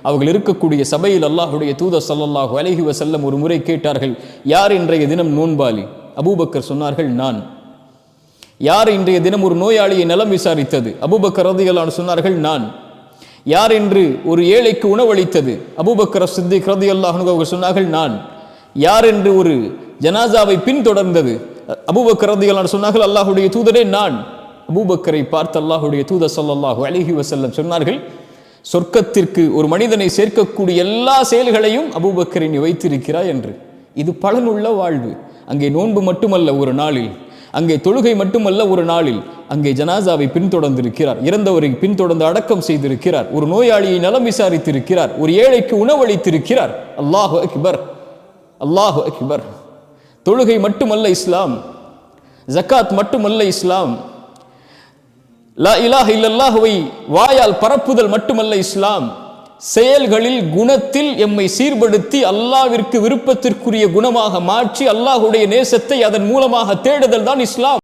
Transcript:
அவர்கள் இருக்கக்கூடிய சபையில் அல்லாஹுடைய தூதர் ஸல்லல்லாஹு அலைஹி வஸல்லம் ஒரு முறை கேட்டார்கள், யார் இன்றைய தினம் நோன்பாளி? அபூபக்கர் சொன்னார்கள், நான். யார் இன்றைய தினம் ஒரு நோயாளியை நலம் விசாரித்தது? அபூபக்கர் ரலியல்லாஹு அன்ஹு சொன்னார்கள், நான். யார் என்று ஒரு ஏழைக்கு உணவளித்தது? அபூபக்கர் சித்திக் ரலியல்லாஹு அன்ஹு அவர்கள் சொன்னார்கள், நான். யார் என்று ஒரு ஜனாசாவை பின்தொடர்ந்தது? அபூபக்கர் ரலியல்லாஹு அன்ஹு சொன்னார்கள், அல்லாஹ்வுடைய தூதரே, நான். அபூபக்கரை பார்த்து அல்லாஹ்வுடைய தூதர் ஸல்லல்லாஹு அலைஹி வஸல்லம் சொன்னார்கள், சொர்க்கத்திற்கு ஒரு மனிதனை சேர்க்கக்கூடிய எல்லா செயல்களையும் அபூபக்கரை நீ வைத்திருக்கிறாய் என்று. இது பலனுள்ள வாழ்வு. அங்கே நோன்பு மட்டுமல்ல ஒரு நாளில், அங்கே தொழுகை மட்டுமல்ல ஒரு நாளில், அங்கே ஜனாசாவை பின்தொடர்ந்திருக்கிறார், இறந்தவரை பின்தொடர்ந்து அடக்கம் செய்திருக்கிறார், ஒரு நோயாளியை நலம் விசாரித்திருக்கிறார், ஒரு ஏழைக்கு உணவளித்திருக்கிறார். அல்லாஹு அக்பர், அல்லாஹு அக்பர். தொழுகை மட்டுமல்ல இஸ்லாம், ஜக்காத் மட்டுமல்ல இஸ்லாம், லா இலாஹ இல்லல்லாஹுவை வாயால் பரப்புதல் மட்டுமல்ல இஸ்லாம், செயல்களில் குணத்தில் எம்மை சீர்படுத்தி அல்லாஹ்விற்கு விருப்பத்திற்குரிய குணமாக மாற்றி அல்லாஹ்வுடைய நேசத்தை அதன் மூலமாக தேடுதல் தான் இஸ்லாம்.